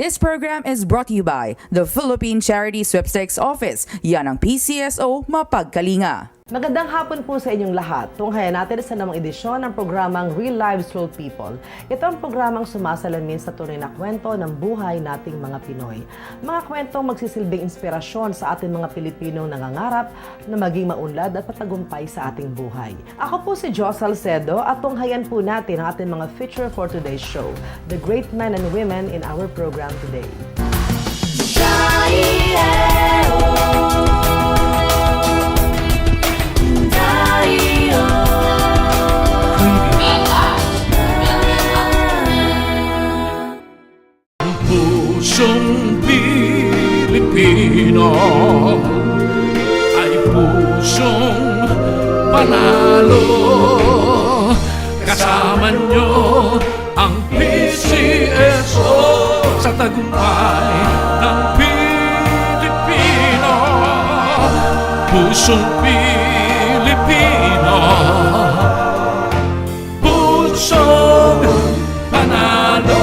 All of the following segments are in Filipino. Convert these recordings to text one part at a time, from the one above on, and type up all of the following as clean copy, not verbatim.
This program is brought to you by the Philippine Charity Sweepstakes Office. Yan ang PCSO mapagkalinga. Magandang hapon po sa inyong lahat. Tunghayan natin sa namang edisyon ng programang Real Lives, Real People. Ito ang programang sumasalamin sa tunay na kwento ng buhay nating mga Pinoy. Mga kwentong magsisilbing inspirasyon sa ating mga Pilipinong nangangarap na maging maunlad at patagumpay sa ating buhay. Ako po si Jos Salcedo at tunghayan po natin ang ating mga feature for today's show, the great men and women in our program today. Pusong Pilipino ay pusong panalo. Kasama nyo ang PCSO sa tagumpay ng Pilipino. Pusong Pilipino, pusong panalo.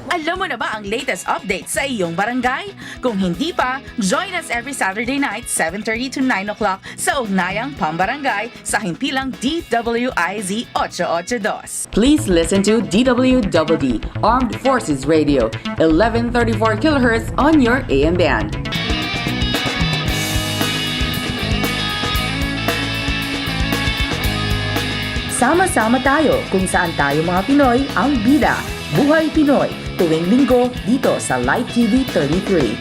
Alam mo na ba ang latest update sa iyong barangay? Kung hindi pa, join us every Saturday night, 7:30 to 9 o'clock sa Ugnayang Pambarangay sa himpilang DWIZ 882. Please listen to DWWD, Armed Forces Radio, 1134 kHz on your AM band. Sama-sama tayo kung saan tayo mga Pinoy ang bida. Buhay Pinoy, tuwing linggo dito sa Light TV 33.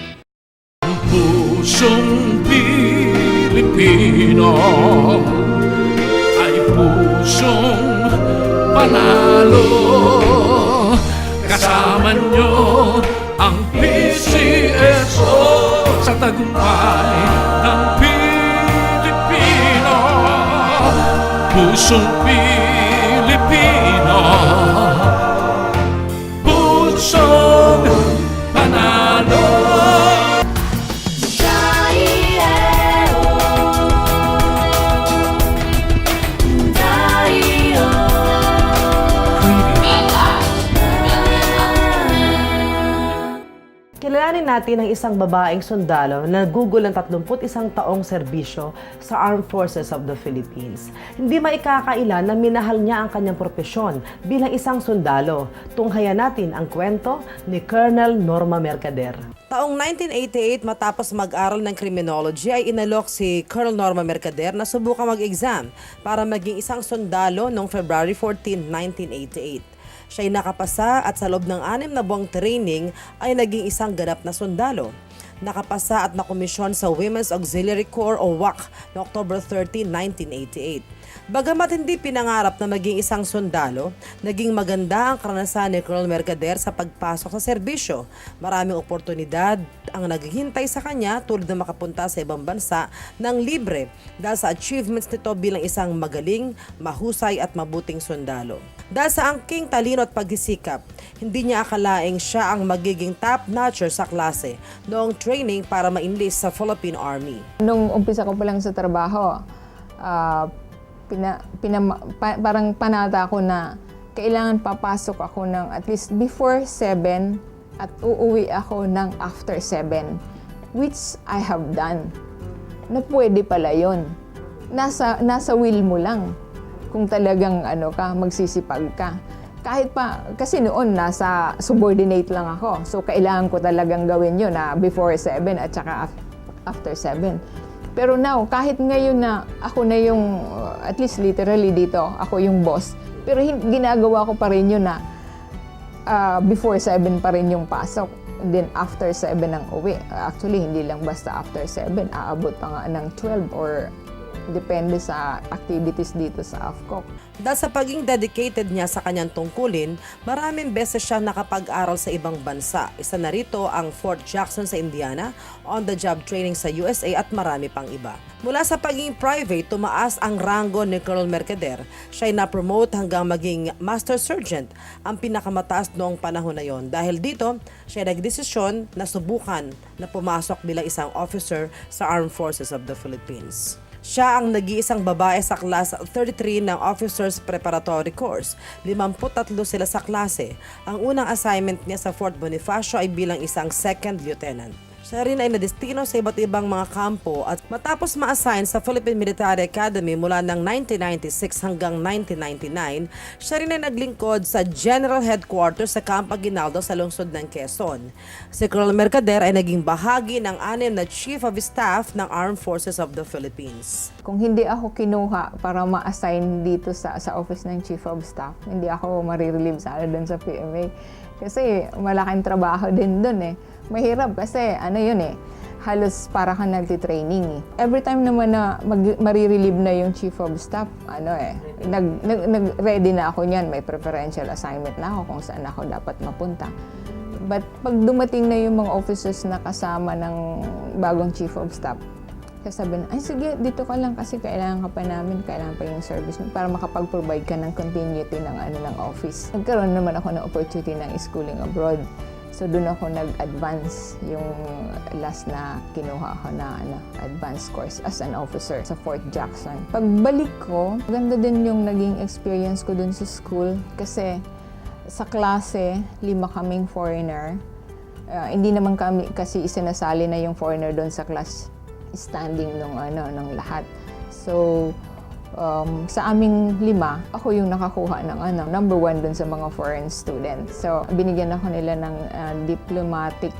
Pusong Pilipino ay pusong panalo. Kasama nyo ang PCSO sa tagumpay ng Pilipino. Pusong Pilipino, pusong panalo. Kilalanin natin ang isang babaeng sundalo na nagugol ng 31 taong serbisyo sa Armed Forces of the Philippines. Hindi maikakaila na minahal niya ang kanyang propesyon bilang isang sundalo. Tunghayan natin ang kwento ni Colonel Norma Mercader. Taong 1988, matapos mag-aral ng criminology, ay inalok si Colonel Norma Mercader na subukang mag-exam para maging isang sundalo noong February 14, 1988. Siya'y nakapasa at sa loob ng 6 na buwang training ay naging isang ganap na sundalo. Nakapasa at nakomisyon sa Women's Auxiliary Corps o WAC noong October 13, 1988. Bagamat hindi pinangarap na maging isang sundalo, naging maganda ang karanasan ni Colonel Mercader sa pagpasok sa serbisyo. Maraming oportunidad ang naghihintay sa kanya tulad na makapunta sa ibang bansa ng libre dahil sa achievements nito bilang isang magaling, mahusay at mabuting sundalo. Dahil sa angking talino at pagsisikap, hindi niya akalaing siya ang magiging top-notcher sa klase noong training para ma-enlist sa Philippine Army. Nung umpisa ko pa lang sa trabaho, parang panata ko na kailangan papasok ako ng at least before 7 at uuwi ako ng after 7, which I have done. Na pwede pala yun. Nasa will mo lang kung talagang magsisipag ka. Kahit pa, kasi noon nasa subordinate lang ako. So kailangan ko talagang gawin yun na before 7 at saka after 7. Pero now, kahit ngayon na ako na yung, at least literally dito, ako yung boss. Pero ginagawa ko pa rin yun na before 7 pa rin yung pasok. And then after 7 ang uwi. Actually, hindi lang basta after 7. Aabot pa nga ng 12 or depende sa activities dito sa AFCOC. Dahil sa pagiging dedicated niya sa kanyang tungkulin, maraming beses siya nakapag-aral sa ibang bansa. Isa na rito ang Fort Jackson sa Indiana, on-the-job training sa USA at marami pang iba. Mula sa pagiging private, tumaas ang rango ni Colonel Mercader. Siya'y na-promote hanggang maging Master Sergeant, ang pinakamataas noong panahon na yon. Dahil dito, siya nagdesisyon na subukan na pumasok bilang isang officer sa Armed Forces of the Philippines. Siya ang nag-iisang babae sa class 33 ng Officers Preparatory Course. 53 sila sa klase. Ang unang assignment niya sa Fort Bonifacio ay bilang isang second lieutenant. Siya rin ay nadestino sa iba't ibang mga kampo at matapos ma-assign sa Philippine Military Academy mula ng 1996 hanggang 1999, siya rin ay naglingkod sa General Headquarters sa Camp Aguinaldo sa lungsod ng Quezon. Si Colonel Mercader ay naging bahagi ng 6 na Chief of Staff ng Armed Forces of the Philippines. Kung hindi ako kinuha para ma-assign dito sa office ng Chief of Staff, hindi ako marirelieve sana doon sa PMA. Kasi malaking trabaho din doon eh. Mahirap kasi halos para kang nagtitraining eh. Every time naman na marirelieve na yung Chief of Staff, nag-ready na ako niyan. May preferential assignment na ako kung saan ako dapat mapunta. But pag dumating na yung mga officers na kasama ng bagong Chief of Staff, sasabihin, ay sige, dito ka lang kasi kailangan ka pa namin, kailangan pa yung service mo para makapag-provide ka ng continuity ng office. Nagkaroon naman ako ng opportunity ng schooling abroad. So doon ako nag-advance yung last na kinuha ako na advanced course as an officer sa Fort Jackson. Pagbalik ko, ganda din yung naging experience ko doon sa school kasi sa klase, 5 kaming foreigner. Hindi naman kami kasi isinasali na yung foreigner doon sa class standing ng lahat. So, sa aming 5, ako yung nakakuha ng number 1 dun sa mga foreign students. So, binigyan ako nila ng diplomatic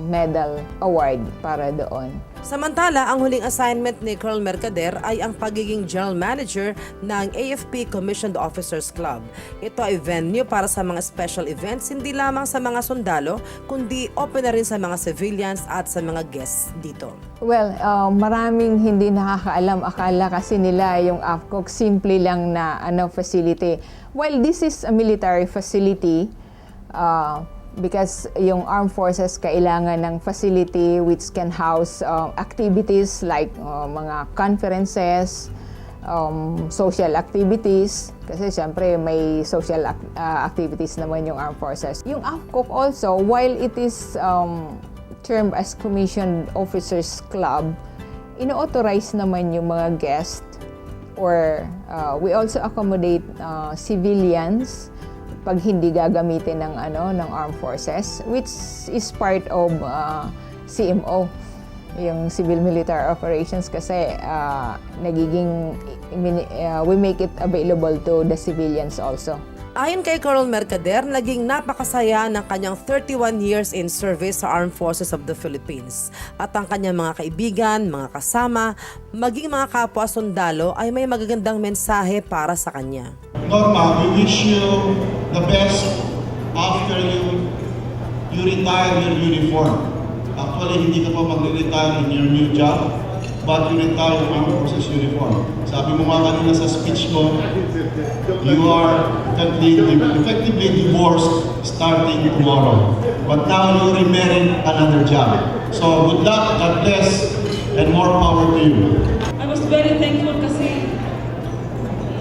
medal award para doon. Samantala, ang huling assignment ni Colonel Mercader ay ang pagiging General Manager ng AFP Commissioned Officers Club. Ito ay venue para sa mga special events, hindi lamang sa mga sundalo, kundi open na rin sa mga civilians at sa mga guests dito. Well, maraming hindi nakakaalam. Akala kasi nila yung AFCOC simple lang na facility. While this is a military facility, because yung armed forces kailangan ng facility which can house activities like mga conferences, social activities, kasi siyempre may social activities naman yung armed forces. Yung AFCOC also, while it is termed as Commissioned Officers Club, ino-authorize naman yung mga guest or we also accommodate civilians pag hindi gagamitin ng armed forces, which is part of CMO, yung Civil Military Operations, kasi we make it available to the civilians also. Ayon kay Colonel Mercader, naging napakasaya ng kanyang 31 years in service sa Armed Forces of the Philippines. At ang kanyang mga kaibigan, mga kasama, maging mga kapwa sundalo ay may magagandang mensahe para sa kanya. Norma, we wish you the best after you retire your uniform. Actually, hindi ka pa magre-retire in your new job, but you retire your Armed Forces uniform. Sabi mo nga kanina sa speech mo, you are effectively divorced starting tomorrow. But now you remarried another job. So good luck, God bless, and more power to you. I was very thankful kasi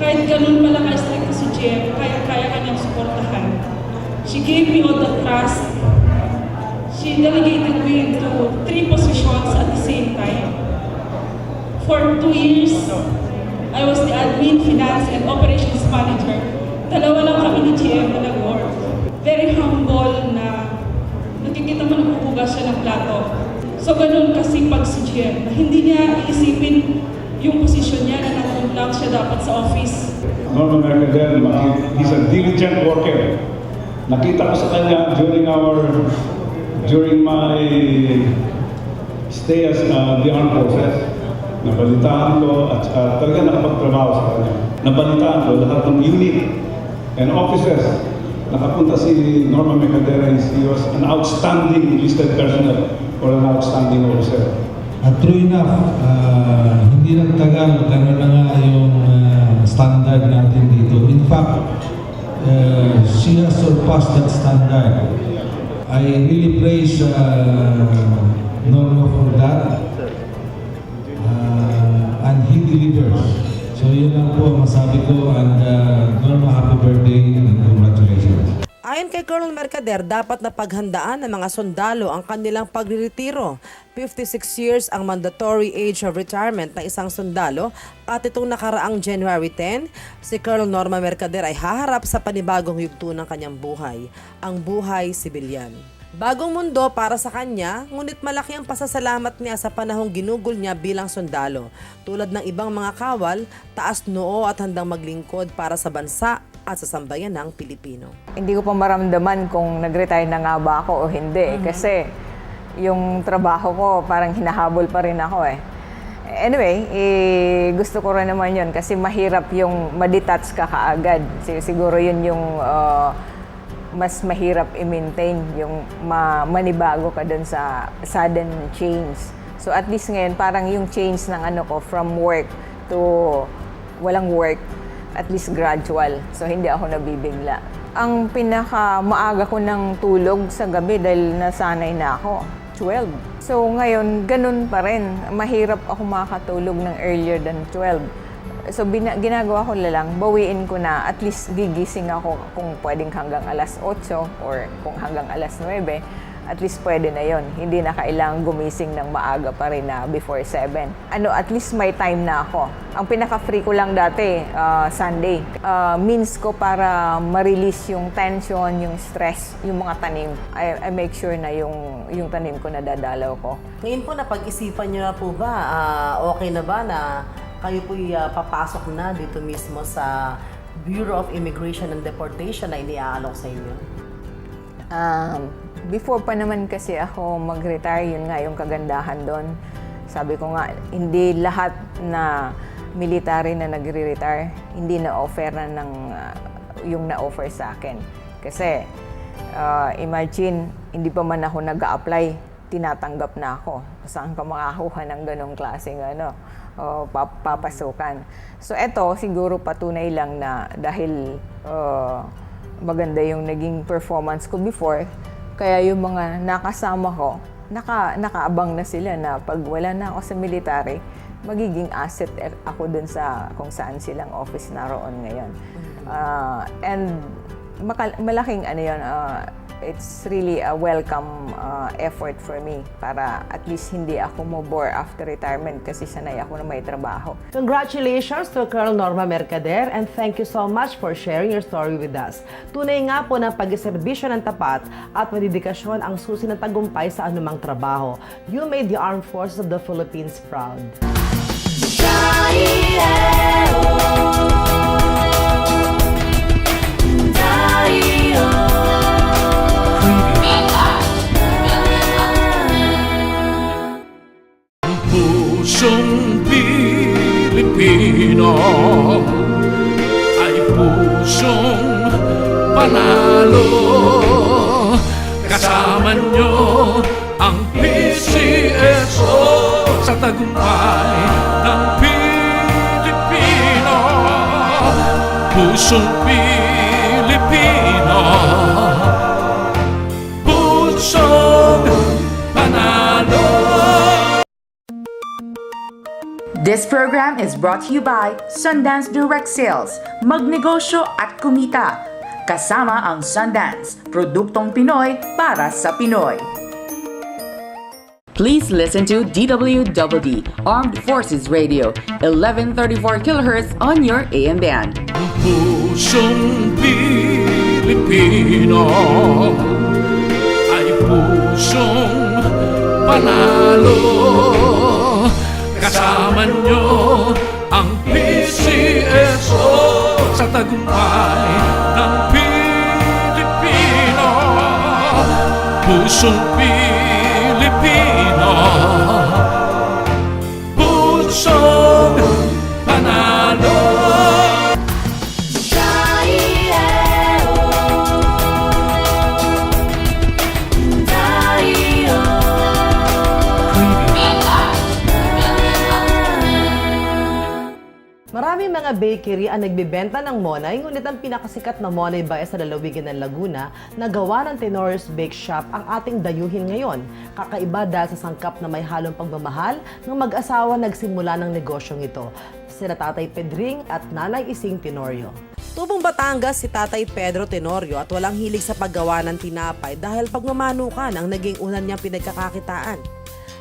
kahit ganun pala ka-strict si Jem, kaya kanyang suportahan. She gave me all the trust. She delegated me into 3 positions at the same time. For 2 years, I was the admin, finance, and operations manager. 2 lang kami ni GM na nag-work. Very humble na nakikita mo nagpupugas siya ng plato. So ganun kasipag si GM na hindi niya iisipin yung posisyon niya na nandun lang siya dapat sa office. Norman Mercader, he's a diligent worker. Nakita ko sa kanya during my stay as the armed forces. Nabalitaan ko at talaga nakapagtrabaho sa kanya. Nabalitaan ko lahat ng unit and officers. Nakapunta si Norman Mercader, he was an outstanding enlisted personnel or an outstanding officer. At true enough, hindi lang tagal, gano'n na nga yung standard natin dito. In fact, she has surpassed that standard. I really praise Norma for that. And he delivers. So yun lang po ang masabi ko, and Norma, happy birthday and congratulations. Ayon kay Colonel Mercader, dapat na paghandaan ng mga sundalo ang kanilang pagriretiro. 56 years ang mandatory age of retirement ng isang sundalo at itong nakaraang January 10, si Colonel Norma Mercader ay haharap sa panibagong yugto ng kanyang buhay, ang buhay sibilyan. Bagong mundo para sa kanya, ngunit malaki ang pasasalamat niya sa panahong ginugol niya bilang sundalo. Tulad ng ibang mga kawal, taas noo at handang maglingkod para sa bansa at sa sambayan ng Pilipino. Hindi ko pa maramdaman kung nag-retire na nga ba ako o hindi. Kasi yung trabaho ko parang hinahabol pa rin ako eh. Anyway, gusto ko rin naman yun kasi mahirap yung ma-detach ka kaagad. Siguro yun yung mas mahirap i-maintain yung manibago ka dun sa sudden change. So at least ngayon parang yung change ng ano ko from work to walang work, at least gradual. So hindi ako nabibigla. Ang pinaka maaga ko ng tulog sa gabi dahil nasanay na ako, 12. So ngayon, ganun pa rin. Mahirap ako makakatulog ng earlier than 12. So ginagawa ko lang, bawiin ko na, at least gigising ako kung pwedeng hanggang alas 8 or kung hanggang alas 9. At least pwede na yon. Hindi na kailangang gumising ng maaga pa rin na before 7. At least may time na ako. Ang pinaka-free ko lang dati, Sunday. Means ko para ma-release yung tension, yung stress, yung mga tanim. I make sure na yung tanim ko nadadalaw ko. Ngayon po, napag-isipan niyo na po ba, okay na ba na kayo po'y papasok na dito mismo sa Bureau of Immigration and Deportation na iniaalok sa inyo? Before pa naman kasi ako mag-retire, yun nga yung kagandahan doon. Sabi ko nga, hindi lahat na military na nagre-retire, hindi na-offer na ng yung na-offer sa akin. Kasi, imagine, hindi pa man ako nag-a-apply, tinatanggap na ako. Saan ka makakuha ng ganong klaseng papasukan. So, eto, siguro patunay lang na dahil maganda yung naging performance ko before, kaya yung mga nakasama ko, nakaabang na sila na pag wala na ako sa military, magiging asset ako dun sa kung saan silang office naroon ngayon. And malaking ano yun, it's really a welcome effort for me para at least hindi ako mo-bore after retirement kasi sanay ako na may trabaho. Congratulations to Colonel Norma Mercader and thank you so much for sharing your story with us. Tunay nga po ng pag-iserbisyo ng tapat at dedikasyon ang susi ng tagumpay sa anumang trabaho. You made the Armed Forces of the Philippines proud. Pusong Pilipino ay pusong panalo. Kasama nyo ang PCSO sa tagumpay ng Pilipino. Pusong Pilipino, pusong panalo. This program is brought to you by Sundance Direct Sales, magnegosyo at kumita. Kasama ang Sundance, produktong Pinoy para sa Pinoy. Please listen to DWWD, Armed Forces Radio, 1134 kHz on your AM band. Pusong Pilipino ay pusong panalo. Kasama nyo ang PCSO sa tagumpay ng Pilipino. Pusong Pilipino, pusong panalo. Maraming mga bakery ang nagbebenta ng monay, ngunit ang pinakasikat na monay bae sa lalawigan ng Laguna na gawa ng Tenor's Bake Shop ang ating dayuhin ngayon. Kakaiba dahil sa sangkap na may halong pagmamahal ng mag-asawa nagsimula ng negosyong ito. sina Tatay Pedring at Nanay Ising Tenorio. Tubong Batangas si Tatay Pedro Tenorio at walang hilig sa paggawa ng tinapay dahil pagmamanukan ang naging unan niyang pinagkakakitaan.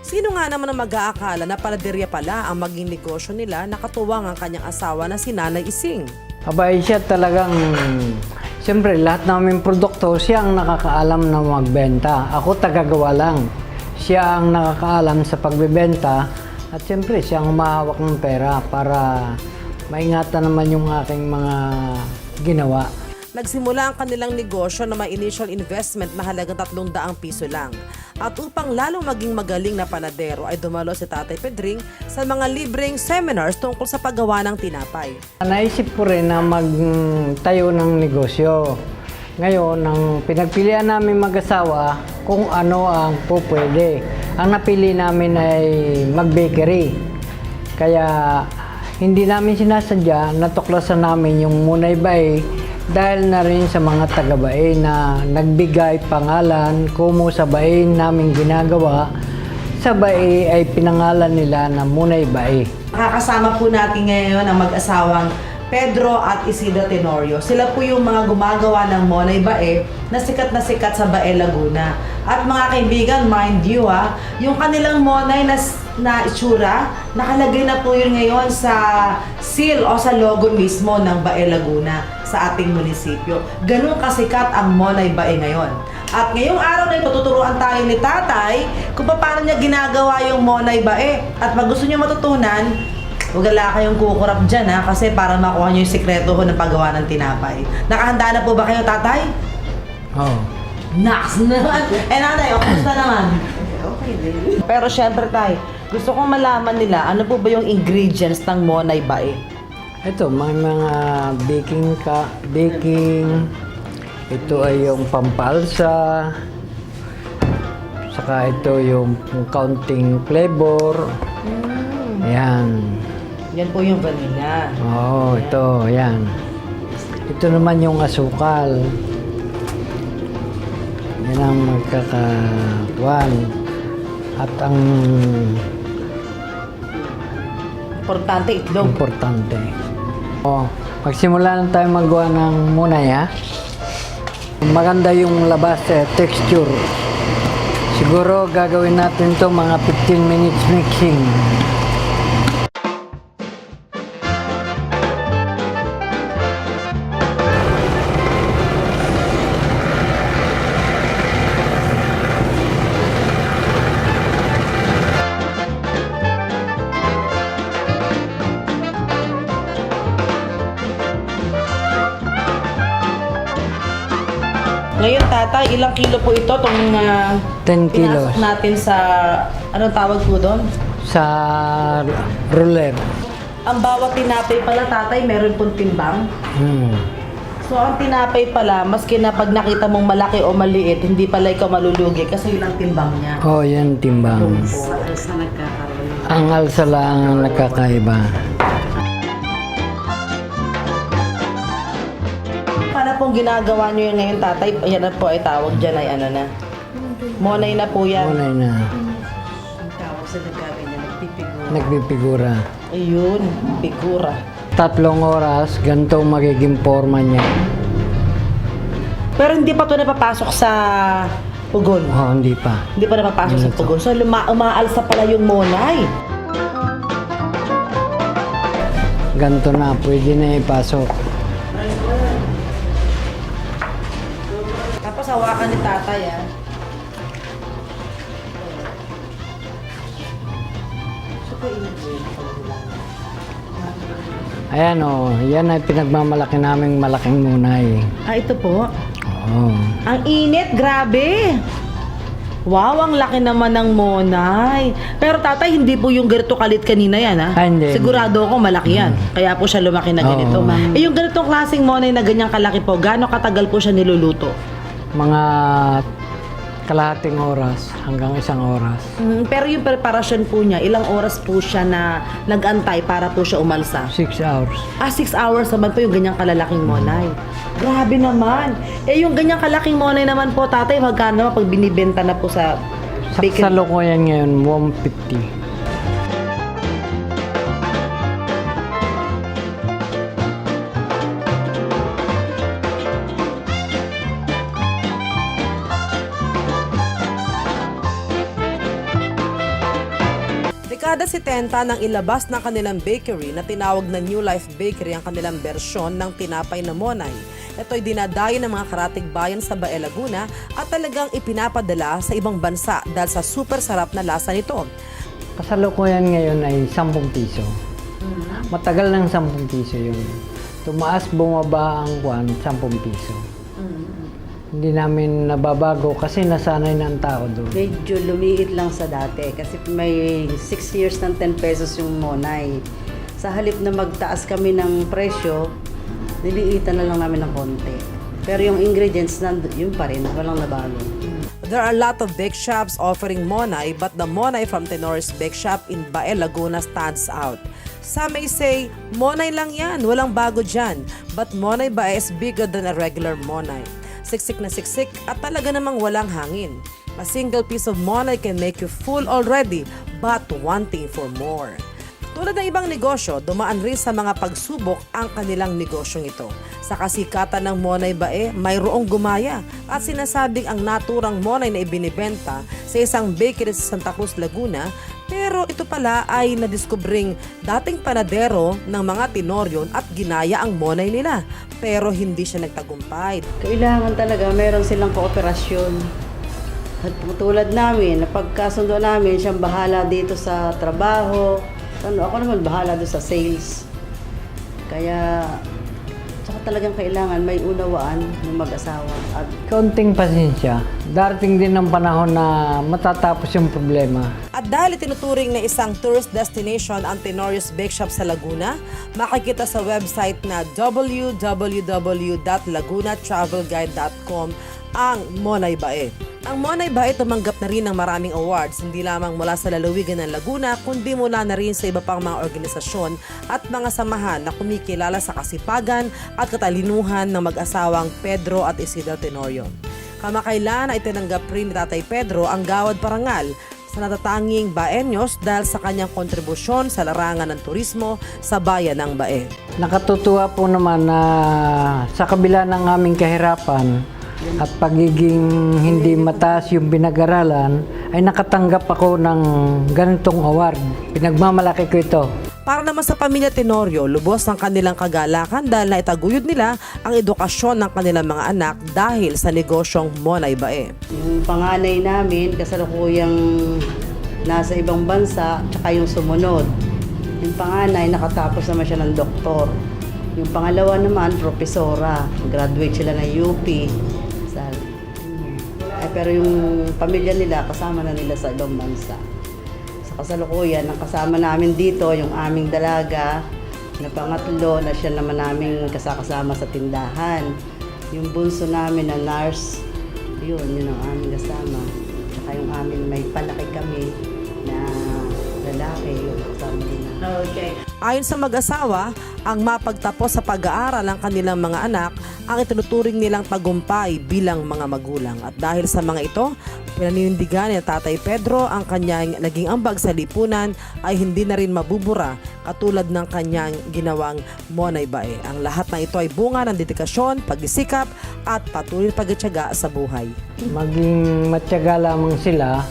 Sino nga naman ang mag-aakala na panaderya pala ang maging negosyo nila, nakatuwang ang kanyang asawa na si Nanay Ising. Abay siya talagang, siyempre lahat namin produkto, siya ang nakakaalam na magbenta. Ako tagagawa lang. Siya ang nakakaalam sa pagbebenta at siyempre siya ang humahawak ng pera para maingatan naman yung aking mga ginawa. Nagsimula ang kanilang negosyo na may initial investment na halagang 300 piso lang. At upang lalong maging magaling na panadero ay dumalo si Tatay Pedring sa mga libreng seminars tungkol sa paggawa ng tinapay. Naisip ko rin na magtayo ng negosyo. Ngayon, ang pinagpilian namin mag-asawa kung ano ang pupwede. Ang napili namin ay mag-bakery. Kaya hindi namin sinasadya, natuklasan namin yung Munay Bae dahil na rin sa mga taga-Bae na nagbigay pangalan kumo sa Bae namin ginagawa. Sa Bae ay pinangalan nila na Munay Bae. Makakasama po natin ngayon ang mag-asawang Pedro at Isidro Tenorio. Sila po yung mga gumagawa ng Monay Bae na sikat sa Bae, Laguna. At mga kaibigan, mind you yung kanilang Monay na itsura, nakalagay na po yun ngayon sa seal o sa logo mismo ng Bae, Laguna sa ating munisipyo. Ganun kasikat ang Monay Bae ngayon. At ngayong araw na ito, tuturuan tayo ni Tatay kung paano niya ginagawa yung Monay Bae. At pag gusto niyo matutunan, huwag ala kayong kukurap dyan kasi para makuha nyo yung sikreto ko ng paggawa ng tinapay. Nakahanda na po ba kayo, Tatay? Oh. Naks naman! Nanay, kamusta naman? Okay din. Pero syempre, Tay, gusto kong malaman nila ano po ba yung ingredients ng Monay Bae? Ito, may mga baking. Ito ay yung pampalsa. Saka ito yung counting flavor. Ayan. Yan po yung vanilla. Oo, ito, ayan. Ito naman yung asukal. Yan ang magkakatuan. At ang Importante, itlog. importante. Magsimula na tayo magawa ng munay, ha? Maganda yung labas, texture. Siguro gagawin natin to mga 15 minutes mixing. Ngayon, Tatay, ilang kilo po ito itong 10 kilos. pinasok natin sa, anong tawag po doon? Sa roller. Ang bawat tinapay pala, Tatay, meron pong timbang. So, ang tinapay pala, maski na pag nakita mong malaki o maliit, hindi pala ikaw malulugi kasi yun ang timbang niya. Oh, yan timbang. Ang alsa lang ang nakakaiba. Paano pong ginagawa nyo yun ngayon, Tatay? Yan na po ay tawag dyan ay ano na. Monay na po yan. Munay na. Ang tawag sa nagkagay na nagpipigura. Nagpipigura. Ayun, figura. 3 oras, ganito magiging forma niya. Pero hindi pa ito napapasok sa pugon. Oh, hindi pa. Hindi pa napapasok sa pugon. So, umaalsa pala yung monay. Ganito na, pwede na ipasok. Tapos hawakan ni Tatay Ayan o, yan ay pinagmamalaki naming malaking munay. ito po. Oo. Ang init, grabe. Wow, ang laki naman ng monay. Pero Tatay, hindi po yung ganito kalit kanina yan, Hindi. Sigurado ako malaki yan. Kaya po siya lumaki na ganito. Oo. Yung ganitong klaseng monay na ganyang kalaki po, gaano katagal po siya niluluto? Mga kalahating oras hanggang 1 oras. Pero yung preparasyon po niya, ilang oras po siya na nag-antay para po siya umalsa? 6 hours. 6 hours naman po yung ganyang kalalaking monay. Grabe naman. Yung ganyang kalaking monay naman po, Tatay, magkano pag binibenta na po sa Sa bakery? kasalukuyan ngayon, 150. Agad si Tenta nang ilabas ng kanilang bakery na tinawag na New Life Bakery ang kanilang bersyon ng tinapay na Monay. Ito'y dinadayo ng mga karatig bayan sa Bae, Laguna at talagang ipinapadala sa ibang bansa dahil sa super sarap na lasa nito. Kasalukuyan ngayon ay 10 piso. Matagal ng 10 piso yun. Tumaas, bumaba ang 10 piso. Hindi namin nababago kasi nasanay na ang tao doon. Medyo lumiit lang sa dati kasi may 6 years ng 10 pesos yung Monay. Sa halip na magtaas kami ng presyo, niliitan na lang namin ng konti. Pero yung ingredients, yun pa rin, walang nabago. There are a lot of bake shops offering Monay, but the Monay from Tenoris Bake Shop in Bae, Laguna stands out. Some may say, Monay lang yan, walang bago dyan. But Monay Bae is bigger than a regular Monay. Siksik na siksik at talaga namang walang hangin. A single piece of Monay can make you full already, but wanting for more. Tulad ng ibang negosyo, dumaan rin sa mga pagsubok ang kanilang negosyong ito. Sa kasikatan ng Monay Bae, mayroong gumaya at sinasabing ang naturang Monay na ibinibenta sa isang bakery sa Santa Cruz, Laguna, pero ito pala ay nadiskubring dating panadero ng mga Tenoryon at ginaya ang Monay nila. Pero hindi siya nagtagumpay. Kailangan talaga meron silang kooperasyon. At tulad namin, napagkasundo namin siyang bahala dito sa trabaho. Ako naman bahala doon sa sales. Kaya tsaka talagang kailangan may unawaan ng mag-asawa. At Kaunting pasensya. Darating din ang panahon na matatapos yung problema. At dahil itinuturing na isang tourist destination ang Tenoris Bake Shop sa Laguna, makikita sa website na www.lagunatravelguide.com ang Monay Bae. Ang Monay Bae tumanggap na rin ng maraming awards, hindi lamang mula sa lalawigan ng Laguna, kundi mula na rin sa iba pang mga organisasyon at mga samahan na kumikilala sa kasipagan at katalinuhan ng mag-asawang Pedro at Isidro Tenorio. Kamakailan ay tinanggap rin ni Tatay Pedro ang Gawad Parangal sa natatanging Baenyos dahil sa kanyang kontribusyon sa larangan ng turismo sa bayan ng Bae. Nakatutuwa po naman na sa kabila ng aming kahirapan at pagiging hindi mataas yung pinag-aralan, ay nakatanggap ako ng ganitong award. Pinagmamalaki ko ito. Para naman sa pamilya Tenorio, lubos ang kanilang kagalakan dahil naitaguyod nila ang edukasyon ng kanilang mga anak dahil sa negosyong Monay Bae. yung panganay namin, kasalukuyang nasa ibang bansa, tsaka yung sumunod. Yung panganay, nakatapos naman siya ng doktor. Yung pangalawa naman, propesora. Graduate sila ng UP. Pero yung pamilya nila, kasama na nila sa ibang bansa. Sa kasalukuyan, ang kasama namin dito, yung aming dalaga, na pangatlo, na siya naman namin kasama sa tindahan. Yung bunso namin na nurse, yun ang aming kasama. Saka yung aming may palaki kami na lalaki, yung kasama nila. Okay. Ayon sa mag-asawa, ang mapagtapos sa pag-aaral ng kanilang mga anak ang itinuturing nilang tagumpay bilang mga magulang. At dahil sa mga ito, pinaninindigan ni Tatay Pedro ang kanyang naging ambag sa lipunan ay hindi na rin mabubura katulad ng kanyang ginawang Monay Bae. Ang lahat ng ito ay bunga ng dedikasyon, pagsisikap at patuloy na pagtitiyaga sa buhay. Maging matyaga lamang sila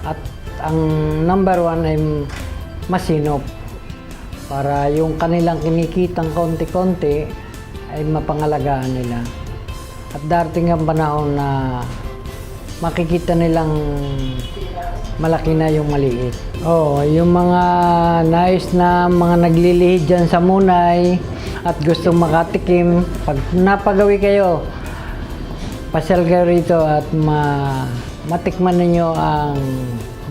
at ang number 1 ay masinop para yung kanilang kinikitang konti-konti ay mapangalagaan nila. At darating ang panahon na makikita nilang malaki na yung maliit. Yung mga nais na mga naglilihid dyan sa Monay at gustong makatikim, pag napagawi kayo, pasyal kayo rito at matikman ninyo ang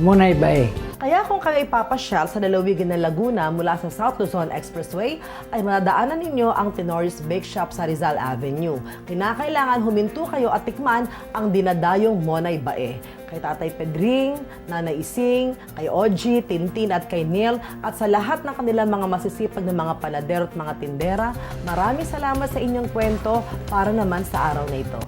Monay Bae. Kaya kung kayo ipapasyal sa lalawigan ng Laguna mula sa South Luzon Expressway, ay madadaanan ninyo ang Tenoris Bake Shop sa Rizal Avenue. Kinakailangan huminto kayo at tikman ang dinadayong Monay Bae. Kay Tatay Pedring, Nanay Ising, kay Oji, Tintin at kay Neil, at sa lahat ng kanilang mga masisipag na mga panadero at mga tindera, maraming salamat sa inyong kwento para naman sa araw na ito.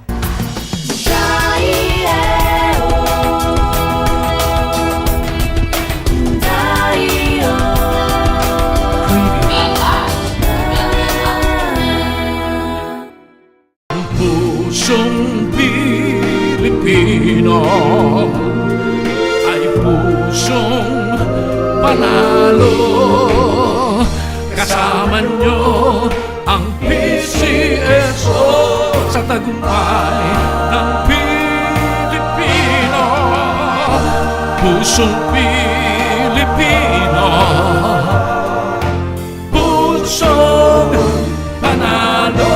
Pusong Pilipino ay pusong panalo. Kasama nyo ang PCSO sa tagumpay ng Pilipino. Pusong Pilipino, pusong panalo.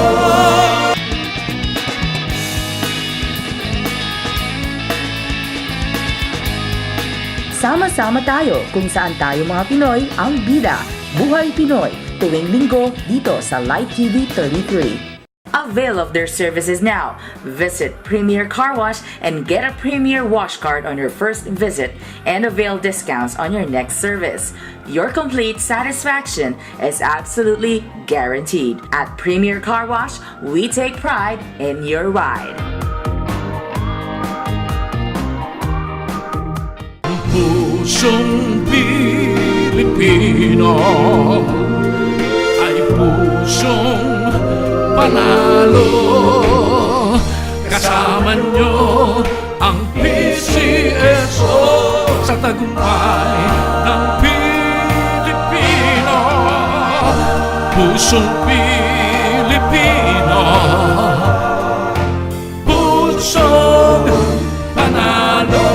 Sama-sama tayo kung saan tayo mga Pinoy ang bida. Buhay Pinoy, tuwing linggo dito sa Light TV 33. Avail of their services now. Visit Premier Car Wash and get a Premier Wash Card on your first visit and avail discounts on your next service. Your complete satisfaction is absolutely guaranteed. At Premier Car Wash, we take pride in your ride. Pusong Pilipino ay pusong panalo. Kasama nyo ang PCSO sa tagumpay ng Pilipino. Pusong Pilipino, pusong panalo.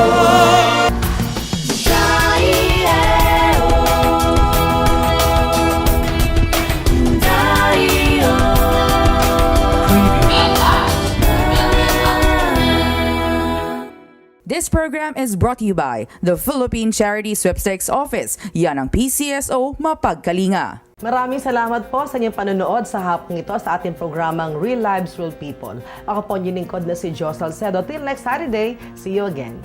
This program is brought to you by the Philippine Charity Sweepstakes Office. Yan ang PCSO Mapagkalinga. Maraming salamat po sa inyong panonood sa hapong ito sa ating programang Real Lives, Real People. Ako po ang lingkod na si Jos Salcedo. Till next Saturday, see you again.